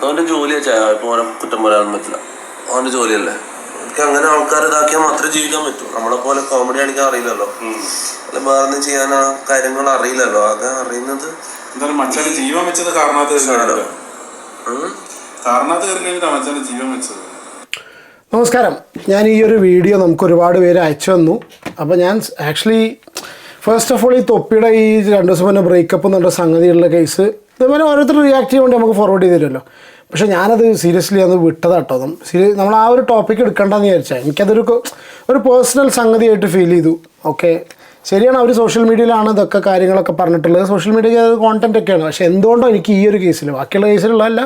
അവൻ്റെ ജോലിയാ ഇപ്പോൾ ഓനെ കുറ്റം പറയാൻ പറ്റില്ല, അവൻ്റെ ജോലിയല്ലേ. എനിക്ക് അങ്ങനെ ആൾക്കാർ ഇതാക്കിയാൽ മാത്രമേ ജീവിക്കാൻ പറ്റൂ. നമ്മളെ പോലെ കോമഡി കാണിക്കാൻ അറിയില്ലല്ലോ, അല്ല വേറെ ഒന്നും ചെയ്യാൻ ആ കാര്യങ്ങൾ അറിയില്ലല്ലോ. ആകെ അറിയുന്നത് ജീവൻ വെച്ചത് ജീവൻ വെച്ചത്. നമസ്കാരം, ഞാൻ ഈ ഒരു വീഡിയോ നമുക്ക് ഒരുപാട് പേര് അയച്ചു തന്നു. അപ്പോൾ ഞാൻ ആക്ച്വലി ഫസ്റ്റ് ഓഫ് ഓൾ ഈ തൊപ്പിയുടെ ഈ 2 ദിവസം മുന്നേ ബ്രേക്കപ്പ് എന്നുള്ള സംഗതിയുള്ള കേസ് ഇതുപോലെ ഓരോരുത്തർ റിയാക്ട് ചെയ്യുമ്പോൾ നമുക്ക് ഫോർവേഡ് ചെയ്ത് തരുമല്ലോ. പക്ഷേ ഞാനത് സീരിയസ്ലി അന്ന് വിട്ടതാട്ടോ. നമ്മൾ ആ ഒരു ടോപ്പിക്ക് എടുക്കേണ്ടെന്ന് വിചാരിച്ചാൽ എനിക്കതൊരു പേഴ്സണൽ സംഗതിയായിട്ട് ഫീൽ ചെയ്തു. ഓക്കെ, ശരിയാണ്, അവർ സോഷ്യൽ മീഡിയയിലാണ് ഇതൊക്കെ കാര്യങ്ങളൊക്കെ പറഞ്ഞിട്ടുള്ളത്, സോഷ്യൽ മീഡിയ കോണ്ടൻറ്റ് ഒക്കെയാണ്. പക്ഷേ എന്തുകൊണ്ടോ എനിക്ക് ഈ ഒരു കേസിൽ, ബാക്കിയുള്ള കേസിലുള്ളതല്ല,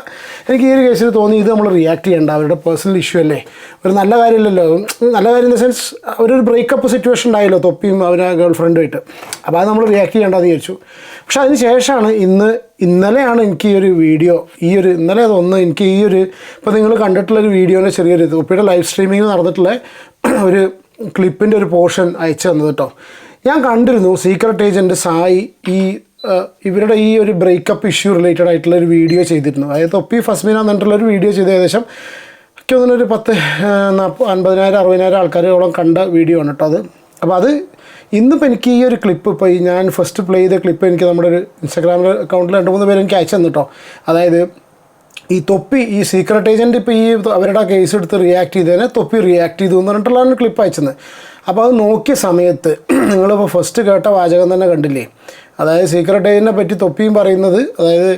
എനിക്ക് ഈ ഒരു കേസിൽ തോന്നി ഇത് നമ്മൾ റിയാക്ട് ചെയ്യേണ്ട, അവരുടെ പേഴ്സണൽ ഇഷ്യൂ അല്ലേ, ഒരു നല്ല കാര്യമില്ലല്ലോ. നല്ല കാര്യം ഇൻ ദ സെൻസ് ഒരു ബ്രേക്കപ്പ് സിറ്റുവേഷൻ ഉണ്ടായല്ലോ തൊപ്പിയും അവരെ ഗേൾ ഫ്രണ്ടുമായിട്ട്. അപ്പോൾ അത് നമ്മൾ റിയാക്ട് ചെയ്യേണ്ടതെന്ന് വിചാരിച്ചു. പക്ഷേ അതിന് ശേഷമാണ് ഇന്നലെയാണ് എനിക്ക് ഈ ഒരു വീഡിയോ, ഇന്നലെ അതൊന്ന് എനിക്ക് ഇപ്പോൾ നിങ്ങൾ കണ്ടിട്ടുള്ളൊരു വീഡിയോൻ്റെ ചെറിയൊരു തൊപ്പിയുടെ ലൈവ് സ്ട്രീമിങ് നടന്നിട്ടുള്ള ഒരു ക്ലിപ്പിൻ്റെ ഒരു പോർഷൻ അയച്ചു തന്നത് കേട്ടോ. ഞാൻ കണ്ടിരുന്നു സീക്രട്ട് ഏജൻറ്റ് സായി ഇവരുടെ ഈ ഒരു ബ്രേക്കപ്പ് ഇഷ്യൂ റിലേറ്റഡ് ആയിട്ടുള്ള ഒരു വീഡിയോ ചെയ്തിരുന്നു. അതായത് തൊപ്പി ഫസ്മീന എന്നിട്ടുള്ളൊരു വീഡിയോ ചെയ്ത് ഏകദേശം എനിക്ക് തോന്നുന്നൊരു 50,000-60,000 ആൾക്കാരോളം കണ്ട വീഡിയോ ആണ് കേട്ടോ അത്. അപ്പോൾ അത് ഇന്നിപ്പോൾ എനിക്ക് ഈ ഒരു ക്ലിപ്പ്, ഇപ്പോൾ ഞാൻ ഫസ്റ്റ് പ്ലേ ചെയ്ത ക്ലിപ്പ് എനിക്ക് നമ്മുടെ ഒരു ഇൻസ്റ്റാഗ്രാം അക്കൗണ്ടിൽ 2-3 പേര് എനിക്ക് അയച്ചു തന്നു കേട്ടോ. അതായത് ഈ തൊപ്പി ഈ സീക്രട്ട് ഏജൻറ്റ് ഇപ്പോൾ ഈ അവരുടെ കേസ് എടുത്ത് റിയാക്ട് ചെയ്തതിനെ തൊപ്പി റിയാക്ട് ചെയ്തു എന്ന് പറഞ്ഞിട്ടുള്ളതാണ് ക്ലിപ്പ് അയച്ചത്. അപ്പോൾ അത് നോക്കിയ സമയത്ത് നിങ്ങളിപ്പോൾ ഫസ്റ്റ് കേട്ട വാചകം തന്നെ കണ്ടില്ലേ, അതായത് സീക്രട്ട് ഏജൻറ്റിനെ പറ്റി തൊപ്പിയും പറയുന്നത്, അതായത്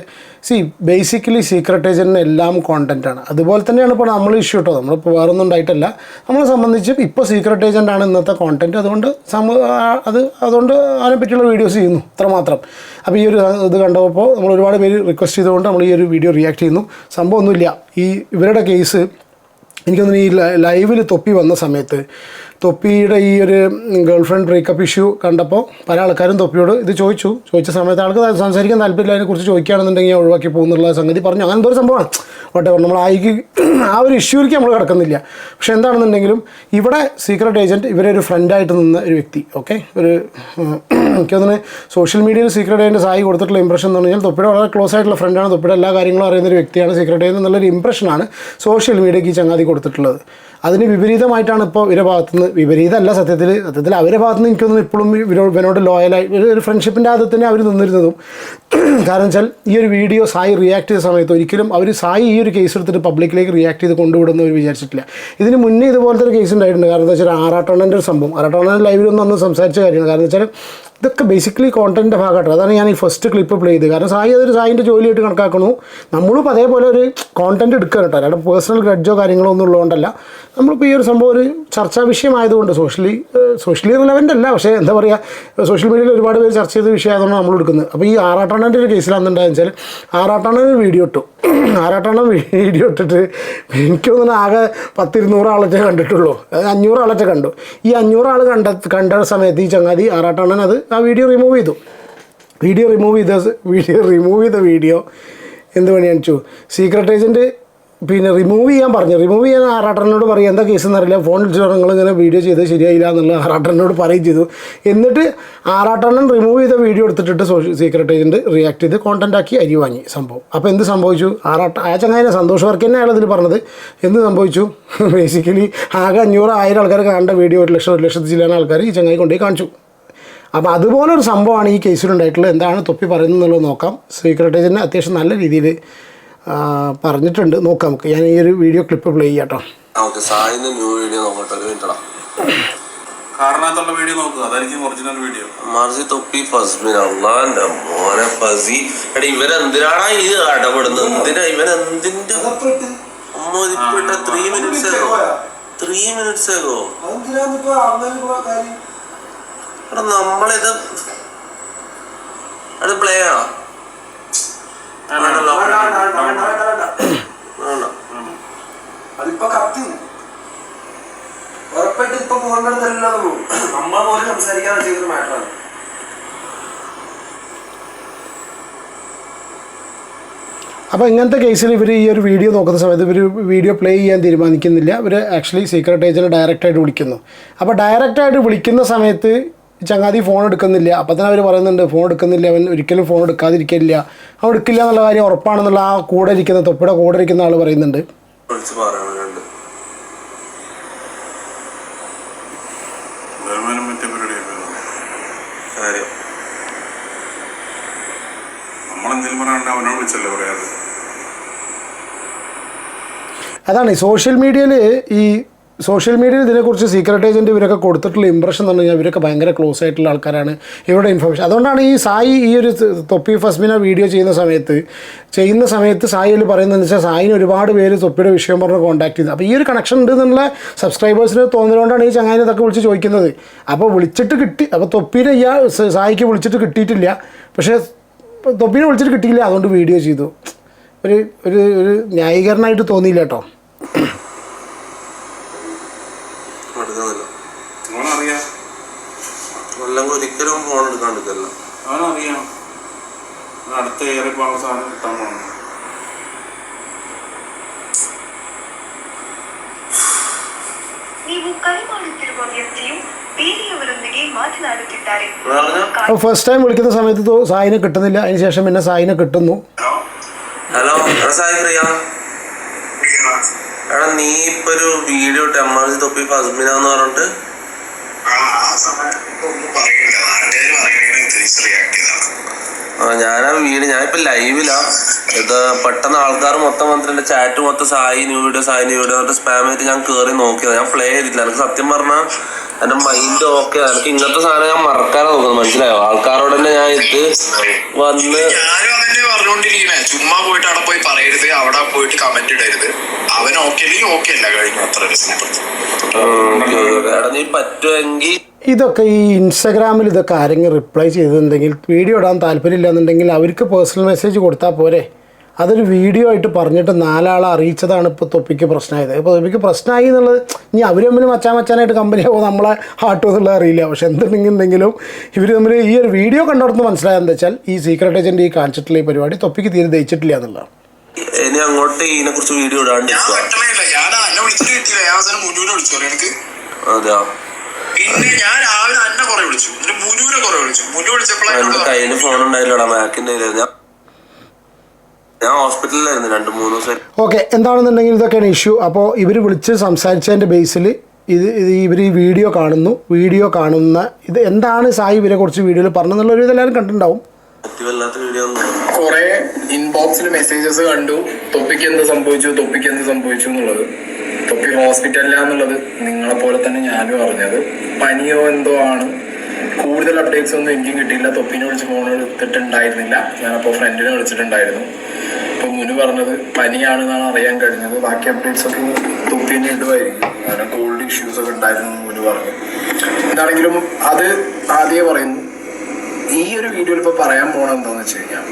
ബേസിക്കലി സീക്രട്ട് ഏജൻറ്റിന് എല്ലാം കോണ്ടൻറ്റാണ്. അതുപോലെ തന്നെയാണ് ഇപ്പോൾ നമ്മൾ ഇഷ്യൂ കേട്ടോ. നമ്മളിപ്പോൾ വേറൊന്നും ഉണ്ടായിട്ടല്ല, നമ്മളെ സംബന്ധിച്ച് ഇപ്പോൾ സീക്രട്ട് ഏജൻറ്റാണ് ഇന്നത്തെ കോണ്ടൻറ്റ്. അതുകൊണ്ട് അതിനെപ്പറ്റിയുള്ള വീഡിയോസ് ചെയ്യുന്നു, അത്രമാത്രം. അപ്പോൾ ഈ ഒരു ഇത് കണ്ടപ്പോൾ നമ്മൾ ഒരുപാട് പേര് റിക്വസ്റ്റ് ചെയ്തുകൊണ്ട് നമ്മൾ ഈ ഒരു വീഡിയോ റിയാക്ട് ചെയ്യുന്നു. സംഭവമൊന്നുമില്ല, ഇവരുടെ കേസ് എനിക്കൊന്നും ഈ ലൈവിൽ തൊപ്പി വന്ന സമയത്ത് തൊപ്പിയുടെ ഈ ഒരു ഗേൾ ഫ്രണ്ട് ബ്രേക്കപ്പ് ഇഷ്യൂ കണ്ടപ്പോൾ പല ആൾക്കാരും തൊപ്പിയോട് ഇത് ചോദിച്ച സമയത്ത് ആൾക്ക് സംസാരിക്കാൻ താല്പര്യമില്ല, അതിനെക്കുറിച്ച് ചോദിക്കുകയാണെന്നുണ്ടെങ്കിൽ ഒഴിവാക്കി പോകുന്നുള്ള സംഗതി പറഞ്ഞു. അങ്ങനെ എന്തോ ഒരു സംഭവമാണ്. വട്ടവർ നമ്മൾ ആ ഒരു ഇഷ്യൂവിലേക്ക് നമ്മൾ കിടക്കുന്നില്ല. പക്ഷേ എന്താണെന്നുണ്ടെങ്കിലും ഇവിടെ സീക്രട്ട് ഏജൻറ്റ് ഇവരെ ഒരു ഫ്രണ്ടായിട്ട് നിന്ന ഒരു വ്യക്തി. ഓക്കെ, എനിക്ക് തോന്നുന്നു സോഷ്യൽ മീഡിയയിൽ സീക്രട്ട് ഏജൻറ്റ് സായി കൊടുത്തിട്ടുള്ള ഇംപ്രഷൻ എന്ന് പറഞ്ഞാൽ തൊപ്പിയുടെ വളരെ ക്ലോസ് ആയിട്ടുള്ള ഫ്രണ്ടാണ്, തൊപ്പിയുടെ എല്ലാ കാര്യങ്ങളും അറിയുന്ന ഒരു വ്യക്തിയാണ് സീക്രട്ട് ഏജൻറ്റ് എന്നുള്ളൊരു ഇംപ്രഷനാണ് സോഷ്യൽ മീഡിയയ്ക്ക് ഈ ചങ്ങാതി കൊടുത്തിട്ടുള്ളത്. അതിന് വിപരീതമായിട്ടാണ് ഇപ്പോൾ ഇവരുടെ ഭാഗത്തുനിന്ന്, വിപരീതമല്ല സത്യത്തിൽ അവരുടെ ഭാഗത്തുനിന്ന് എനിക്കൊന്നും ഇപ്പോഴും ഇവനോട് ലോയലായി ഒരു ഫ്രണ്ട്ഷിപ്പിൻ്റെ ഭാഗത്ത് തന്നെ അവർ നിന്നിരുന്നതും. കാരണം വെച്ചാൽ ഈ ഒരു വീഡിയോ സായി റിയാക്ട് ചെയ്ത സമയത്ത് ഒരിക്കലും സായി ഈ ഒരു കേസ് എടുത്തിട്ട് പബ്ലിക്കിലേക്ക് റിയാക്ട് ചെയ്ത് കൊണ്ടുവിടുന്ന അവർ വിചാരിച്ചിട്ടില്ല. ഇതിന് മുന്നേ ഇതുപോലത്തെ ഒരു കേസ് ഉണ്ടായിട്ടുണ്ട്. കാരണം എന്താ വെച്ചാൽ ആറാട്ടണ്ണൻ്റെ ഒരു സംഭവം, ആറാട്ടണ്ണൻ ലൈവിലൊന്നും അന്ന് സംസാരിച്ച കാര്യമാണ്. കാരണം വെച്ചാൽ ഇതൊക്കെ ബേസിക്കലി കോണ്ടൻറ്റിൻ്റെ ഭാഗമായിട്ട്, അതാണ് ഞാൻ ഈ ഫസ്റ്റ് ക്ലിപ്പ് പ്ലേ ചെയ്തത്. കാരണം സായിൻ്റെ ജോലിയായിട്ട് കണക്കാക്കണു, നമ്മളും അതേപോലെ ഒരു കോണ്ടൻറ്റ് എടുക്കുക കേട്ടോ, അല്ലാതെ പേഴ്സണൽ ഗ്രഡ്ജോ കാര്യങ്ങളോ ഒന്നും ഉള്ളതുകൊണ്ടല്ല. നമ്മളിപ്പോൾ ഈ ഒരു സംഭവം ഒരു ചർച്ചാ വിഷയമായതുകൊണ്ട് സോഷ്യലി റിലവൻ്റ് അല്ല, പക്ഷേ എന്താ പറയുക, സോഷ്യൽ മീഡിയയിൽ ഒരുപാട് പേര് ചർച്ച ചെയ്ത വിഷയമായതുകൊണ്ട് നമ്മൾ എടുക്കുന്നത്. അപ്പോൾ ഈ ആറാട്ടണ്ണൻ്റെ ഒരു കേസിലാണെന്നുണ്ടായെന്ന് വെച്ചാൽ ആറാട്ടണ്ണൻ വീഡിയോ ഇട്ടു. ആറാട്ടണ്ണൻ വീഡിയോ ഇട്ടിട്ട് എനിക്ക് തോന്നുന്നു ആകെ 100-200 ആളൊക്കെ കണ്ടിട്ടുള്ളൂ, 500 ആളൊക്കെ കണ്ടു. ഈ 500 ആൾ കണ്ട സമയത്ത് ഈ ചങ്ങാതി ആറാട്ടണ്ണൻ ആ വീഡിയോ റിമൂവ് ചെയ്തു. റിമൂവ് ചെയ്ത വീഡിയോ എന്ത് പണി കാണിച്ചു, സീക്രട്ട് ഏജൻറ്റ് പിന്നെ റിമൂവ് ചെയ്യാൻ ആറാട്ടനോട് പറയും, എന്താ കേസ് എന്നറിയില്ല, ഫോൺ വിളിച്ചു നിങ്ങളിങ്ങനെ വീഡിയോ ചെയ്ത് ശരിയായില്ല എന്നുള്ള ആറാട്ടനോട് പറയുകയും ചെയ്തു. എന്നിട്ട് ആറാട്ടണ്ണൻ റിമൂവ് ചെയ്ത വീഡിയോ എടുത്തിട്ട് സീക്രട്ട് ഏജൻറ്റ് റിയാക്ട് ചെയ്ത് കോണ്ടൻറ്റാക്കി അരി വാങ്ങി സംഭവം. അപ്പോൾ എന്ത് സംഭവിച്ചു, ആ ചങ്ങാതിനെ സന്തോഷ് വർക്ക് തന്നെ അയാൾ ഇതിൽ പറഞ്ഞത്. എന്ത് സംഭവിച്ചു, ബേസിക്കലി ആകെ 500-1000 ആൾക്കാർ കാണേണ്ട വീഡിയോ 1,00,000 ചില്ലാൻ ആൾക്കാർ ഈ ചങ്ങായി കൊണ്ടുപോയി കാണിച്ചു. അപ്പോൾ അതുപോലൊരു സംഭവമാണ് ഈ കേസിലുണ്ടായിട്ടുള്ളത്. എന്താണ് തൊപ്പി പറയുന്നത് എന്നുള്ളത് നോക്കാം. സീക്രട്ട് ഏജൻറ്റിനെ അത്യാവശ്യം നല്ല രീതിയിൽ പറഞ്ഞിട്ടുണ്ട്, നോക്കാം നമുക്ക്. ഞാൻ ഈ ഒരു വീഡിയോ ക്ലിപ്പ് പ്ലേ ചെയ്യാം കേട്ടോ. ഇവരെന്തിനാണ് ഇത് ഇടപെടുന്നത്, എന്തിനാ ഇവരെന്തിന്റെ 3 minutes ago നമ്മളിത് അത് പ്ലേ ആണോ? അതിപ്പോ കത്തി ഉറപ്പായിട്ട് ഇപ്പൊ പോകേണ്ടതല്ലോ, നമ്മൾ പോലും സംസാരിക്കാതെ ചെയ്തൊരു മാറ്ററാണ്. അപ്പോൾ ഇങ്ങനത്തെ കേസിൽ ഇവർ ഈ ഒരു വീഡിയോ നോക്കുന്ന സമയത്ത് ഇവർ വീഡിയോ പ്ലേ ചെയ്യാൻ തീരുമാനിക്കുന്നില്ല. ഇവർ ആക്ച്വലി സീക്രട്ട് ഏജൻറ്റ് ഡയറക്റ്റായിട്ട് വിളിക്കുന്നു. അപ്പോൾ ഡയറക്റ്റായിട്ട് വിളിക്കുന്ന സമയത്ത് ചങ്ങാതി ഫോൺ എടുക്കുന്നില്ല. അപ്പം തന്നെ അവർ പറയുന്നുണ്ട് ഫോൺ എടുക്കുന്നില്ല, അവൻ ഒരിക്കലും ഫോൺ എടുക്കാതിരിക്കില്ല, അവൻ എടുക്കില്ല എന്നുള്ള കാര്യം ഉറപ്പാണെന്നുള്ള ആ കൂടെ ഇരിക്കുന്ന തൊപ്പിയുടെ കൂടെ ഇരിക്കുന്ന ആൾ പറയുന്നുണ്ട്. അതാണ് സോഷ്യൽ മീഡിയയിൽ ഇതിനെക്കുറിച്ച് സീക്രട്ട് ഏജൻറ്റ് ഇവരൊക്കെ കൊടുത്തിട്ടുള്ള ഇമ്പ്രഷൻ എന്ന് പറഞ്ഞാൽ ഇവരൊക്കെ ഭയങ്കര ക്ലോസ് ആയിട്ടുള്ള ആൾക്കാരാണ്, ഇവരുടെ ഇൻഫർമേഷൻ. അതുകൊണ്ടാണ് ഈ സായി ഈ ഒരു തൊപ്പി ഫസ്മിന വീഡിയോ ചെയ്യുന്ന സമയത്ത് സായിയിൽ പറയുന്നതെന്ന് വെച്ചാൽ സായിന് ഒരുപാട് പേര് തൊപ്പിയുടെ വിഷയം പറഞ്ഞ് കോൺടാക്ട് ചെയ്തത്. അപ്പോൾ ഈ ഒരു കണക്ഷൻ ഉണ്ട് എന്നുള്ള സബ്സ്ക്രൈബേഴ്സിന് തോന്നുന്നതുകൊണ്ടാണ് ഈ ചങ്ങായിനെ ഇതൊക്കെ വിളിച്ച് ചോദിക്കുന്നത്. അപ്പോൾ വിളിച്ചിട്ട് കിട്ടി, അപ്പോൾ തൊപ്പീനെ സായിക്ക് വിളിച്ചിട്ട് കിട്ടിയിട്ടില്ല, പക്ഷേ തൊപ്പീനെ വിളിച്ചിട്ട് കിട്ടിയില്ല, അതുകൊണ്ട് വീഡിയോ ചെയ്തു. ഒരു ന്യായീകരണമായിട്ട് തോന്നിയില്ല കേട്ടോ. ഒരിക്കലും ഫോൺ എടുക്കാണ്ടിരിക്കല്ല, അവനറിയാം അടുത്ത ഏറെ സാധനം കിട്ടാൻ പോകണം. ഫസ്റ്റ് ടൈം വിളിക്കുന്ന സമയത്ത് സായിനെ കിട്ടുന്നില്ല, അതിന് ശേഷം പിന്നെ സായിനെ കിട്ടുന്നു. ഹലോ സായി പ്രിയ, എടാ നീ ഇപ്പൊ ഒരു വീഡിയോ ടെമ്മാർജി തൊപ്പി ഫസ്മിന എന്ന് പറഞ്ഞിട്ട് ഞാനിപ്പോ ലൈവിലാ. ഇത് പെട്ടെന്ന് ആൾക്കാർ മൊത്തം വന്നിട്ട് എന്റെ ചാറ്റ് മൊത്തം സായി ന്യൂ വീഡിയോ പറഞ്ഞിട്ട് സ്പാം ആയിട്ട് ഞാൻ കേറി നോക്കിയത്. ഞാൻ പ്ലേ ചെയ്തിട്ടില്ല. എനിക്ക് സത്യം പറഞ്ഞാൽ എന്റെ മൈൻഡ് ഓക്കെ. എനിക്ക് ഇങ്ങനത്തെ സാധനം ഞാൻ മറക്കാനാ നോക്കുന്നത്, മനസ്സിലായോ? ആൾക്കാരോട് തന്നെ ഞാൻ ഇത് വന്ന് പറഞ്ഞോണ്ടിരിക്കണേ, ചുമ്മാ പോയിട്ട് അവിടെ പോയി പറയരുത്, അവിടെ പോയിട്ട് കമന്റ് ഇടരുത്. അവൻ ഓക്കെ അല്ലെങ്കിൽ ഓക്കെ അല്ല, കഴിഞ്ഞു. അത്ര എടാ നീ പറ്റുമെങ്കിൽ ഇതൊക്കെ ഈ ഇൻസ്റ്റാഗ്രാമിൽ ഇതൊക്കെ ആരെങ്കിലും റിപ്ലൈ ചെയ്തിട്ടുണ്ടെങ്കിൽ, വീഡിയോ ഇടാൻ താല്പര്യമില്ല എന്നുണ്ടെങ്കിൽ അവർക്ക് പേഴ്സണൽ മെസ്സേജ് കൊടുത്താൽ പോരെ. അതൊരു വീഡിയോ ആയിട്ട് പറഞ്ഞിട്ട് 4 ആളെ അറിയിച്ചതാണ് ഇപ്പോൾ തൊപ്പിക്ക് പ്രശ്നമായത്. ഇപ്പോൾ തൊപ്പിക്ക് പ്രശ്നമായി എന്നുള്ളത് ഇനി അവർ തമ്മിൽ മച്ചാനായിട്ട് കമ്പനിയാവും, നമ്മളെ ആട്ടോ എന്നുള്ളത് അറിയില്ല. പക്ഷെ എന്തുണ്ടെങ്കിലും ഇവർ തമ്മിൽ ഈ ഒരു വീഡിയോ കണ്ടിടത്ത് മനസ്സിലായെന്ന് വെച്ചാൽ ഈ സീക്രട്ട് ഏജൻറ്റ് ഈ കാണിച്ചിട്ടുള്ള ഈ പരിപാടി തൊപ്പിക്ക് തീരെ ദഹിച്ചിട്ടില്ല എന്നുള്ളതാണ്. ഇനി അങ്ങോട്ട് ഇതിനെ കുറിച്ച് വീഡിയോ ഇടാണ്ട് അതെയോ? പിന്നെ ഞാൻ രാവിലെ അന്നെ കുറെ വിളിച്ചു, മുനൂരെ കുറെ വിളിച്ചു. മുനു വിളിച്ചപ്പോഴാണ് കയ്യിൽ ഫോൺ ഉണ്ടായില്ലോടാ, മാക്കിന്റെ ഞാൻ ഹോസ്പിറ്റലിലായിരുന്നു 2-3 ദിവസം. ഓക്കെ, എന്താണെന്നുണ്ടെങ്കിൽ ഇതൊക്കെയാണ് ഇഷ്യൂ. അപ്പോൾ ഇവർ വിളിച്ച് സംസാരിച്ചതിൻ്റെ ബേസിൽ ഇവർ ഈ വീഡിയോ കാണുന്ന ഇത് എന്താണ് സായി ഇവരെ കുറിച്ച് വീഡിയോയിൽ പറഞ്ഞെന്നുള്ളൊരു ഇതെല്ലാവരും കണ്ടിട്ടുണ്ടാവും. കുറെ ഇൻബോക്സിൽ മെസ്സേജസ് കണ്ടു, തൊപ്പിക്ക് എന്ത് സംഭവിച്ചു എന്നുള്ളത്. തൊപ്പി ഹോസ്പിറ്റലിലാന്നുള്ളത് നിങ്ങളെ പോലെ തന്നെ ഞാനും അറിഞ്ഞത്. പനിയോ എന്തോ ആണ്. കൂടുതൽ അപ്ഡേറ്റ്സ് ഒന്നും എനിക്കും കിട്ടിയില്ല. തൊപ്പിനെ വിളിച്ച് ഫോൺ എടുത്തിട്ടുണ്ടായിരുന്നില്ല. ഞാനപ്പോൾ ഫ്രണ്ടിനെ വിളിച്ചിട്ടുണ്ടായിരുന്നു. അപ്പോൾ മുന്നു പറഞ്ഞത് പനിയാണെന്നാണ് അറിയാൻ കഴിഞ്ഞത്. ബാക്കി അപ്ഡേറ്റ്സ് ഒക്കെ തൊപ്പിനെ ഇടുമായിരിക്കും, കാരണം കോൾഡ് ഇഷ്യൂസ് ഒക്കെ ഉണ്ടായിരുന്നു മുന്നു പറഞ്ഞു. എന്താണെങ്കിലും അത് ആദ്യമേ പറയുന്നു. ഈ ഒരു വീഡിയോയിൽ ഇപ്പോൾ പറയാൻ പോകണം എന്താണെന്ന് വെച്ച് കഴിഞ്ഞാൽ,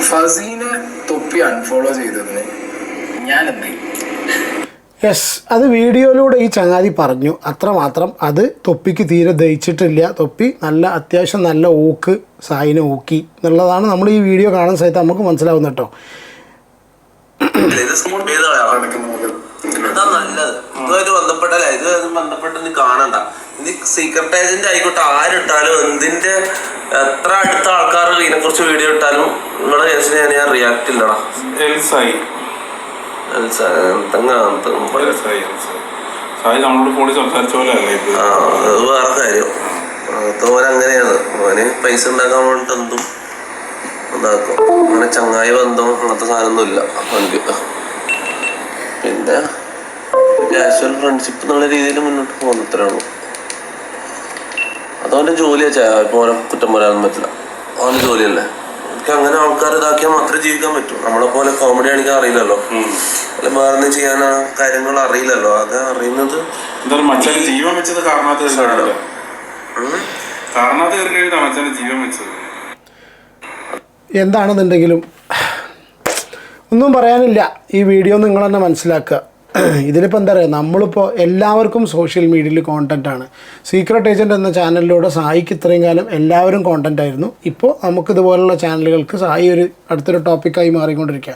ഫസീനെ തൊപ്പി അൺഫോളോ ചെയ്തതിന് ഞാൻ എന്ത് ചെയ്യും? യെസ്, അത് വീഡിയോയിലൂടെ ഈ ചങ്ങാതി പറഞ്ഞു, അത്രമാത്രം. അത് തൊപ്പിക്ക് തീരെ ദഹിച്ചിട്ടില്ല. തൊപ്പി അത്യാവശ്യം നല്ല ഊക്ക് സായിനെ ഊക്കി എന്നുള്ളതാണ് നമ്മൾ ഈ വീഡിയോ കാണുന്ന സമയത്ത് നമുക്ക് മനസ്സിലാവുന്ന കേട്ടോ. നല്ലത് ബന്ധപ്പെട്ട് നീ കാണണ്ട. ഇത് സീക്രട്ട് ഏജന്റ് ആയിക്കോട്ടെ, ആരിട്ടാലും എന്തിന്റെ എത്ര അടുത്ത ആൾക്കാർ ഇതിനെ കുറിച്ച് വീഡിയോ ഇട്ടാലും നിങ്ങളുടെ കേസിന് ഞാൻ റിയാക്ട് ഇല്ലടാ. അത് വേറെ കാര്യം. തോനെ അങ്ങനെയാണ്. ഓന് പൈസ ഉണ്ടാക്കാൻ വേണ്ടിട്ട് എന്തും ഉണ്ടാക്കും. അങ്ങനെ ചങ്ങായി ബന്ധം അങ്ങനത്തെ സാധനമൊന്നുമില്ല അവനക്ക്. പിന്നെ കാഷ്വൽ ഫ്രണ്ട്ഷിപ്പ് എന്നുള്ള രീതിയിൽ മുന്നോട്ട് പോകുന്നത്രേ ഉള്ളൂ. അതവൻ്റെ ജോലിയാ. ഇപ്പൊ ഓരോ കുറ്റം പറയാനൊന്നും പറ്റില്ല, അവൻ്റെ ജോലിയല്ലേ. എനിക്ക് അങ്ങനെ ആൾക്കാർ ഇതാക്കിയാൽ മാത്രമേ ജീവിക്കാൻ പറ്റൂ. നമ്മളെ പോലെ കോമഡി കാണിക്കാൻ അറിയില്ലല്ലോ, അല്ലെ വേറെ ചെയ്യാൻ കാര്യങ്ങൾ അറിയില്ലല്ലോ. അത് അറിയുന്നത് ജീവൻ വെച്ചത് ജീവൻ വെച്ചത് എന്താണെന്നുണ്ടെങ്കിലും ഒന്നും പറയാനില്ല. ഈ വീഡിയോ നിങ്ങൾ തന്നെ മനസ്സിലാക്കുക. ഇതിലിപ്പോൾ എന്താ പറയുക, നമ്മളിപ്പോൾ എല്ലാവർക്കും സോഷ്യൽ മീഡിയയിൽ കോണ്ടൻറ്റാണ്. സീക്രട്ട് ഏജൻറ്റ് എന്ന ചാനലിലൂടെ സായിക്ക് ഇത്രയും കാലം എല്ലാവരും കോണ്ടൻ്റ് ആയിരുന്നു. ഇപ്പോൾ നമുക്കിതുപോലുള്ള ചാനലുകൾക്ക് സായി അടുത്തൊരു ടോപ്പിക്കായി മാറിക്കൊണ്ടിരിക്കുക.